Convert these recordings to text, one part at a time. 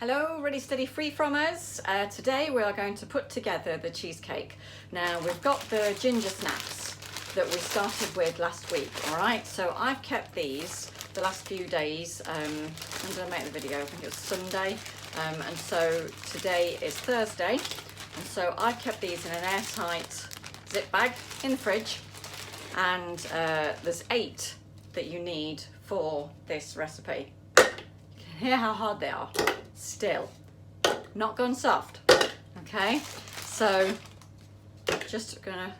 Hello, Ready Steady Freefromers. Today we are going to put together the cheesecake. Now we've got the ginger snaps that we started with last week, all right? So I've kept these the last few days. I'm gonna make the video, I think it was Sunday. And so today is Thursday. And so I've kept these in an airtight zip bag in the fridge. And there's 8 that you need for this recipe. You can hear how hard they are. Still not gone soft. Okay, so just gonna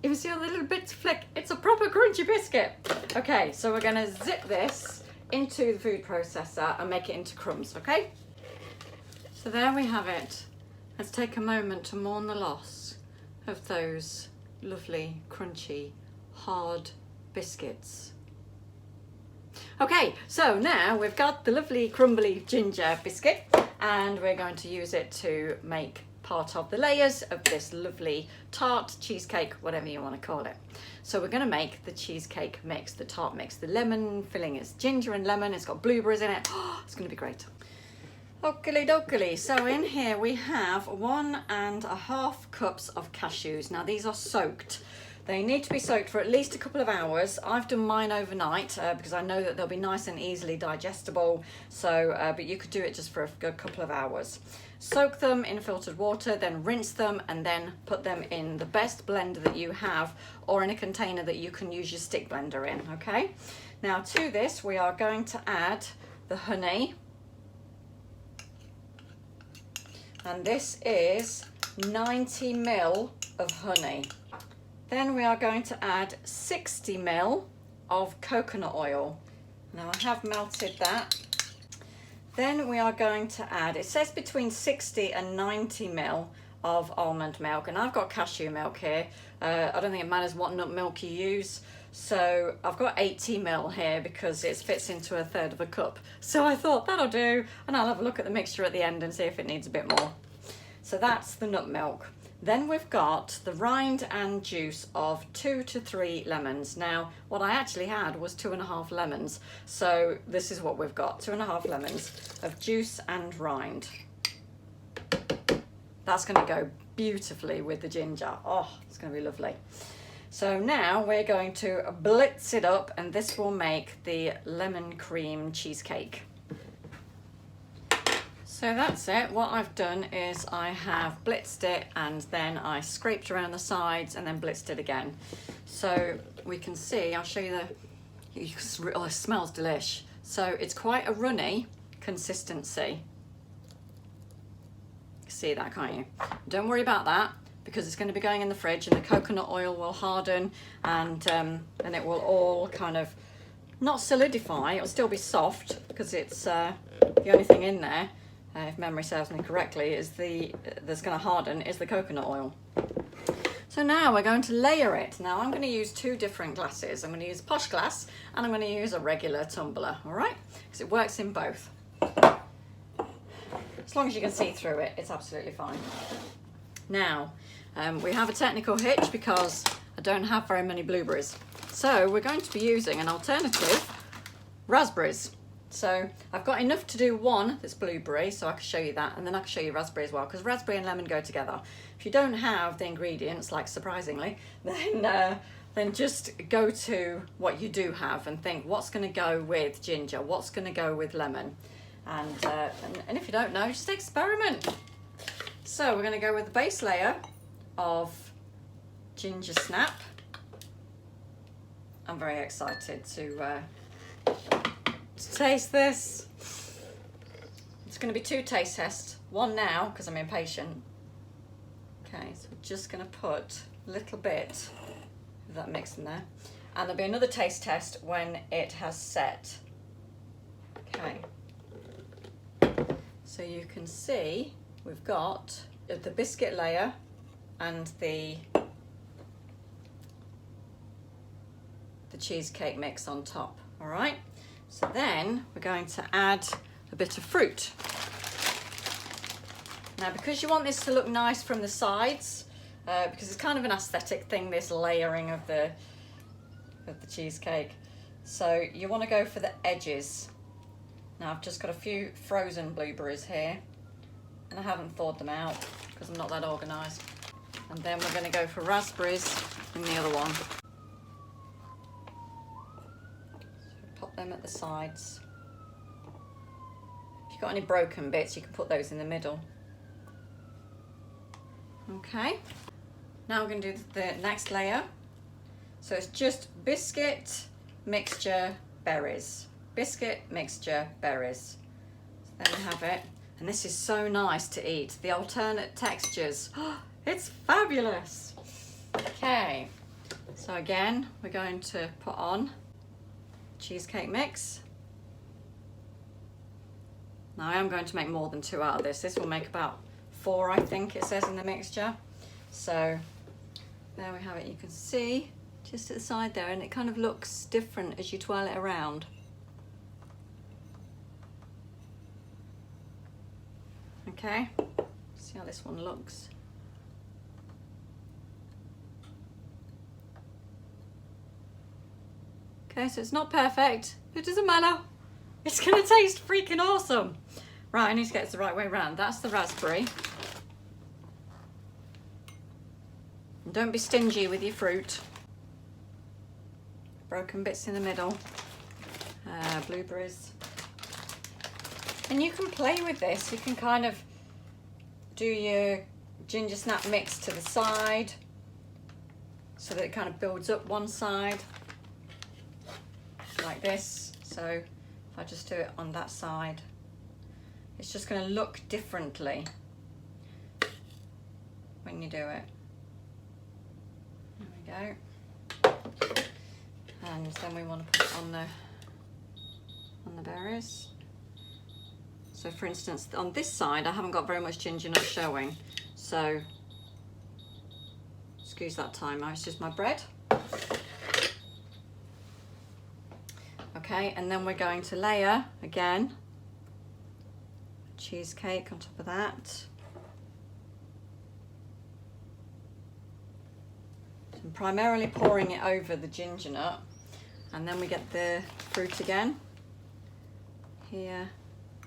even see all the little bits flick. It's a proper crunchy biscuit. Okay, so we're gonna zip this into the food processor and make it into crumbs. Okay, so there we have it. Let's take a moment to mourn the loss of those lovely crunchy hard biscuits. Okay, so now we've got the lovely crumbly ginger biscuit and we're going to use it to make part of the layers of this lovely tart, cheesecake, whatever you want to call it. So we're going to make the cheesecake mix, the tart mix. The lemon filling is ginger and lemon. It's got blueberries in it. Oh, it's going to be great. Oakley dokley. So in here we have 1.5 cups of cashews. Now these are soaked. They need to be soaked for at least a couple of hours. I've done mine overnight because I know that they'll be nice and easily digestible. So, but you could do it just for a good couple of hours. Soak them in filtered water, then rinse them and then put them in the best blender that you have or in a container that you can use your stick blender in, okay? Now to this, we are going to add the honey. And this is 90 ml of honey. Then we are going to add 60 ml of coconut oil. Now I have melted that. Then we are going to add, it says between 60 and 90 ml of almond milk, and I've got cashew milk here. I don't think it matters what nut milk you use. So I've got 80 ml here because it fits into 1/3 of a cup. So I thought that'll do, and I'll have a look at the mixture at the end and see if it needs a bit more. So that's the nut milk. Then we've got the rind and juice of 2 to 3 lemons. Now, what I actually had was 2.5 lemons. So this is what we've got, 2.5 lemons of juice and rind. That's gonna go beautifully with the ginger. Oh, it's gonna be lovely. So now we're going to blitz it up and this will make the lemon cream cheesecake. So that's it. What I've done is I have blitzed it and then I scraped around the sides and then blitzed it again. So we can see, I'll show you oh, it smells delish. So it's quite a runny consistency. You see that, can't you? Don't worry about that because it's going to be going in the fridge and the coconut oil will harden and it will all kind of not solidify, it'll still be soft because it's the only thing in there. If memory serves me correctly, is that's going to harden is the coconut oil. So now we're going to layer it. Now I'm going to use 2 different glasses. I'm going to use a posh glass and I'm going to use a regular tumbler, all right? Because it works in both. As long as you can see through it, it's absolutely fine. Now, we have a technical hitch because I don't have very many blueberries. So we're going to be using an alternative, raspberries. So I've got enough to do one that's blueberry, so I can show you that, and then I can show you raspberry as well, because raspberry and lemon go together. If you don't have the ingredients, like surprisingly, then just go to what you do have and think what's going to go with ginger, what's going to go with lemon, and if you don't know, just experiment. So we're going to go with the base layer of ginger snap. I'm very excited to taste this. It's going to be 2 taste tests. One now because I'm impatient. Okay, so we're just going to put a little bit of that mix in there, and there'll be another taste test when it has set. Okay, so you can see we've got the biscuit layer and the cheesecake mix on top. All right. So then we're going to add a bit of fruit. Now because you want this to look nice from the sides, because it's kind of an aesthetic thing, this layering of the cheesecake. So you want to go for the edges Now I've just got a few frozen blueberries here, and I haven't thawed them out because I'm not that organised. And then we're going to go for raspberries in the other one. So pop them at the sides. If you've got any broken bits, you can put those in the middle. Okay, now we're going to do the next layer. So it's just biscuit, mixture, berries. Biscuit, mixture, berries. So there we have it. And this is so nice to eat. The alternate textures. It's fabulous. Okay, so again, we're going to put on cheesecake mix. Now I am going to make more than 2 out of this. This will make about 4, I think it says in the mixture. So there we have it. You can see just at the side there, and it kind of looks different as you twirl it around. Okay, see how this one looks. Okay, so it's not perfect. It doesn't matter. It's gonna taste freaking awesome. Right, I need to get it the right way around. That's the raspberry. And don't be stingy with your fruit. Broken bits in the middle. Blueberries. And you can play with this. You can kind of do your ginger snap mix to the side so that it kind of builds up one side like this. So if I just do it on that side, it's just going to look differently when you do it. There we go. And then we want to put it on the berries. So for instance, on this side, I haven't got very much ginger nut showing. So excuse that timer, it's just my bread. Okay, and then we're going to layer again cheesecake on top of that. So I'm primarily pouring it over the ginger nut, and then we get the fruit again here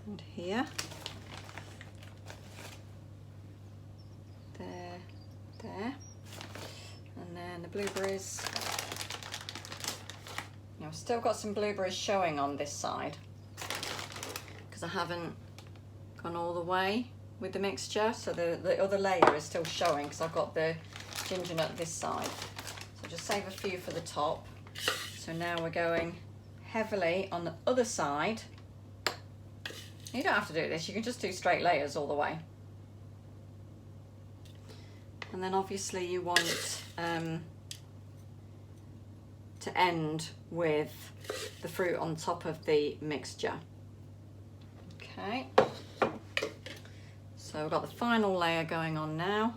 and here. There, and then the blueberries. Now I've still got some blueberries showing on this side because I haven't gone all the way with the mixture, so the other layer is still showing because I've got the ginger nut this side. So just save a few for the top. So now we're going heavily on the other side. You don't have to do this, you can just do straight layers all the way. And then obviously you want to end with the fruit on top of the mixture. Okay, so we've got the final layer going on now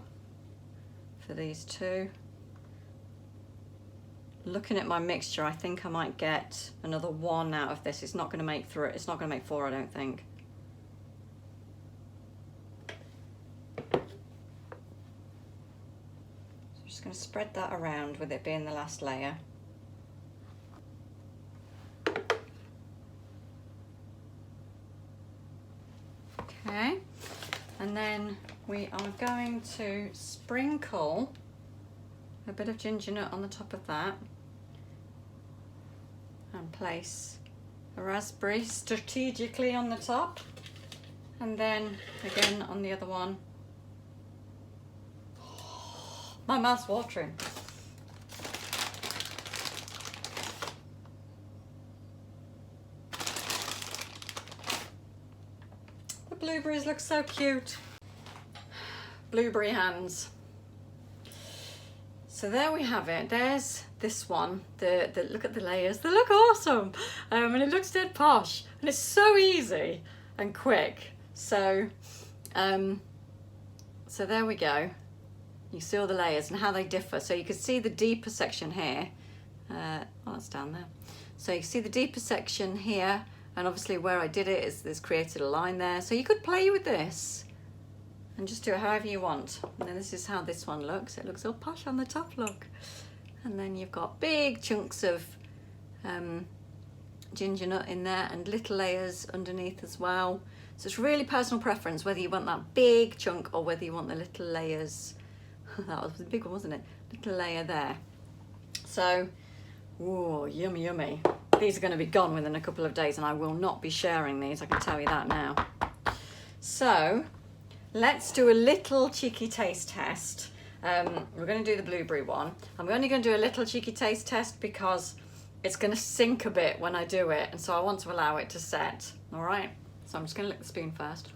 for these two. Looking at my mixture, I think I might get another 1 out of this. It's not going to make through it. It's not going to make 4, I don't think. Going to spread that around with it being the last layer. Okay, and then we are going to sprinkle a bit of ginger nut on the top of that and place a raspberry strategically on the top, and then again on the other one. My mouth's watering. The blueberries look so cute. Blueberry hands. So there we have it. There's this one. Look at the layers. They look awesome. And it looks dead posh. And it's so easy and quick. So, so there we go. You see all the layers and how they differ. So you can see the deeper section here. Oh, that's down there. So you can see the deeper section here, and obviously where I did it is created a line there. So you could play with this and just do it however you want. And then this is how this one looks. It looks all posh on the top, look. And then you've got big chunks of ginger nut in there and little layers underneath as well. So it's really personal preference whether you want that big chunk or whether you want the little layers. That was the big one, wasn't it? Little layer there. So, whoa, yummy, yummy. These are going to be gone within a couple of days and I will not be sharing these, I can tell you that now. So, let's do a little cheeky taste test. We're going to do the blueberry one. I'm only going to do a little cheeky taste test because it's going to sink a bit when I do it, and so I want to allow it to set. All right, so I'm just going to lick the spoon first.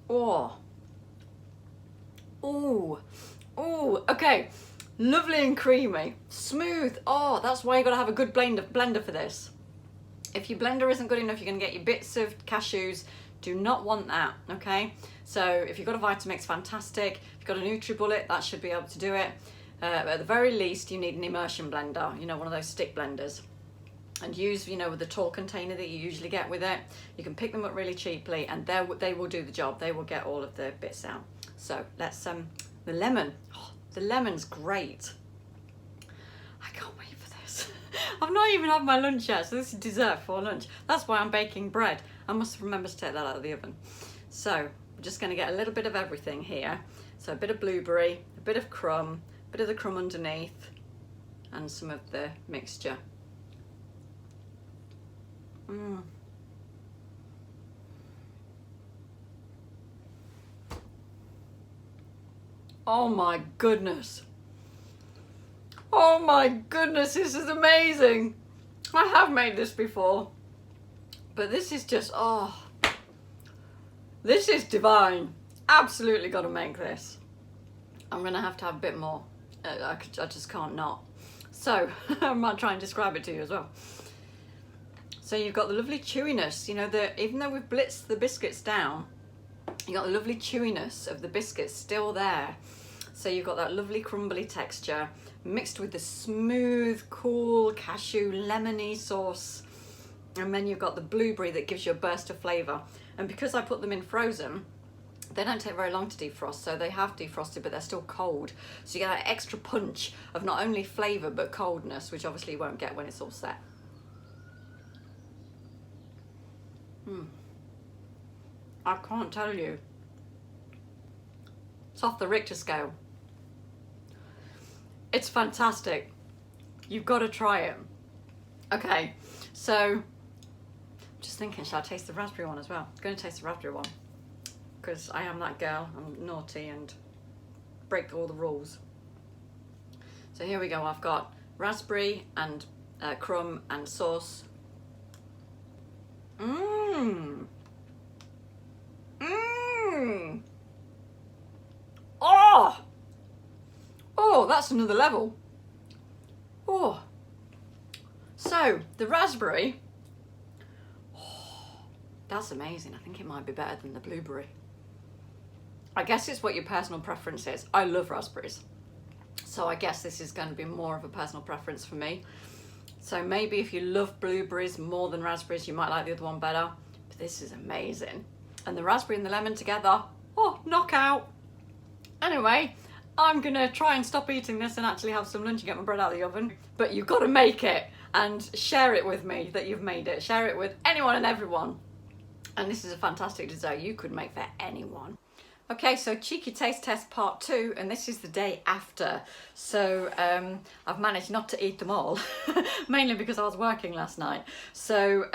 Oh. Ooh. Ooh. Okay. Lovely and creamy. Smooth. Oh, that's why you've got to have a good blender for this. If your blender isn't good enough, you're going to get your bits of cashews. Do not want that, okay? So if you've got a Vitamix, fantastic. If you've got a NutriBullet, that should be able to do it. At the very least, you need an immersion blender, you know, one of those stick blenders. And use, you know, with the tall container that you usually get with it. You can pick them up really cheaply and they will do the job. They will get all of the bits out. So let's, the lemon. Oh, the lemon's great. I can't wait for this. I've not even had my lunch yet, so this is dessert for lunch. That's why I'm baking bread. I must remember to take that out of the oven. So we're just going to get a little bit of everything here. So a bit of blueberry, a bit of crumb, a bit of the crumb underneath, and some of the mixture. Oh my goodness. Oh my goodness, this is amazing. I have made this before, but this is just, oh, this is divine. Absolutely got to make this. I'm going to have a bit more. I just can't not. So I might try and describe it to you as well. So you've got the lovely chewiness, you know, even though we've blitzed the biscuits down, you got the lovely chewiness of the biscuits still there. So you've got that lovely crumbly texture mixed with the smooth, cool cashew lemony sauce. And then you've got the blueberry that gives you a burst of flavour. And because I put them in frozen, they don't take very long to defrost, so they have defrosted, but they're still cold. So you get that extra punch of not only flavour, but coldness, which obviously you won't get when it's all set. I can't tell you. It's off the Richter scale. It's fantastic. You've got to try it. Okay, so just thinking, shall I taste the raspberry one as well? I'm going to taste the raspberry one because I am that girl. I'm naughty and break all the rules. So here we go. I've got raspberry and crumb and sauce. Oh, that's another level. Oh, so the raspberry, that's amazing. I think it might be better than the blueberry. I guess it's what your personal preference is. I love raspberries, so I guess this is going to be more of a personal preference for me. So maybe if you love blueberries more than raspberries, you might like the other one better. But this is amazing. And the raspberry and the lemon together, oh, knockout. Anyway, I'm gonna try and stop eating this and actually have some lunch and get my bread out of the oven. But you've got to make it and share it with me that you've made it. Share it with anyone and everyone. And this is a fantastic dessert you could make for anyone. Okay, so cheeky taste test part 2, and this is the day after. So I've managed not to eat them all, mainly because I was working last night. So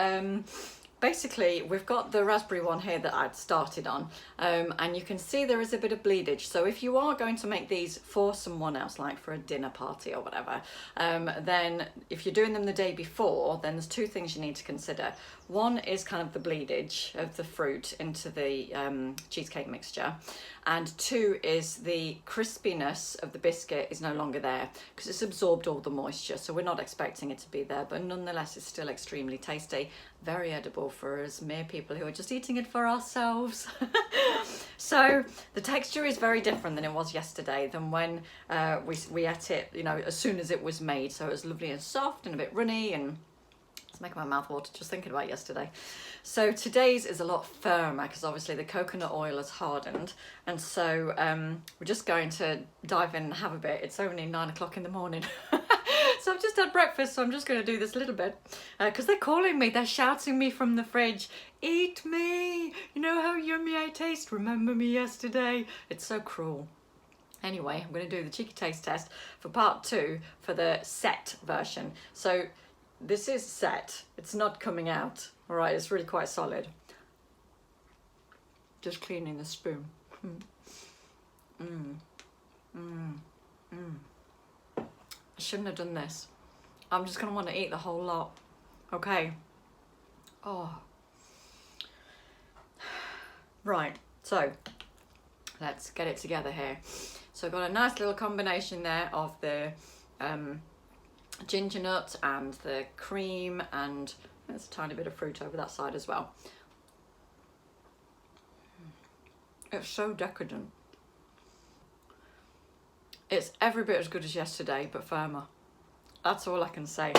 basically we've got the raspberry one here that I'd started on, and you can see there is a bit of bleedage. So if you are going to make these for someone else, like for a dinner party or whatever, then if you're doing them the day before, then there's 2 things you need to consider. One is kind of the bleedage of the fruit into the cheesecake mixture, and 2 is the crispiness of the biscuit is no longer there because it's absorbed all the moisture, so we're not expecting it to be there, but nonetheless it's still extremely tasty, very edible for us mere people who are just eating it for ourselves. So the texture is very different than it was yesterday, than when we ate it, you know, as soon as it was made. So it was lovely and soft and a bit runny, and it's making my mouth water just thinking about yesterday. So today's is a lot firmer because obviously the coconut oil has hardened, and so we're just going to dive in and have a bit. It's only 9 o'clock in the morning. So I've just had breakfast, so I'm just going to do this a little bit because they're calling me, they're shouting me from the fridge, eat me, you know how yummy I taste, remember me yesterday. It's so cruel. Anyway, I'm going to do the cheeky taste test for part 2 for the set version. So this is set, it's not coming out, all right, it's really quite solid. Just cleaning the spoon. I shouldn't have done this. I'm just going to want to eat the whole lot. Okay. Oh. Right, so let's get it together here. So I've got a nice little combination there of the ginger nut and the cream, and there's a tiny bit of fruit over that side as well. It's so decadent. It's every bit as good as yesterday, but firmer. That's all I can say.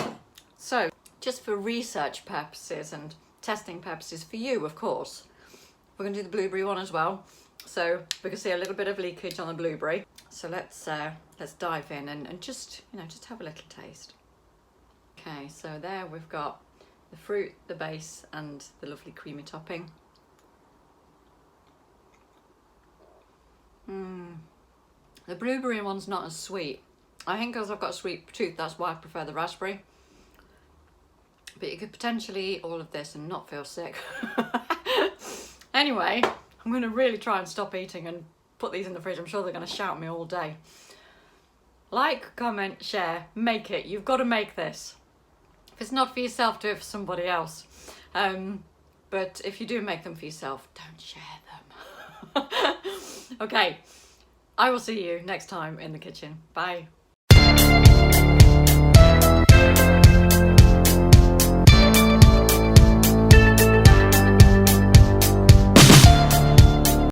So, just for research purposes and testing purposes for you, of course, we're going to do the blueberry one as well. So we can see a little bit of leakage on the blueberry. So let's dive in and just, you know, just have a little taste. Okay, so there we've got the fruit, the base, and the lovely creamy topping. The blueberry one's not as sweet. I think because I've got a sweet tooth, that's why I prefer the raspberry. But you could potentially eat all of this and not feel sick. Anyway, I'm going to really try and stop eating and put these in the fridge. I'm sure they're going to shout at me all day. Like, comment, share, make it. You've got to make this. If it's not for yourself, do it for somebody else. But if you do make them for yourself, don't share them. Okay, I will see you next time in the kitchen. Bye.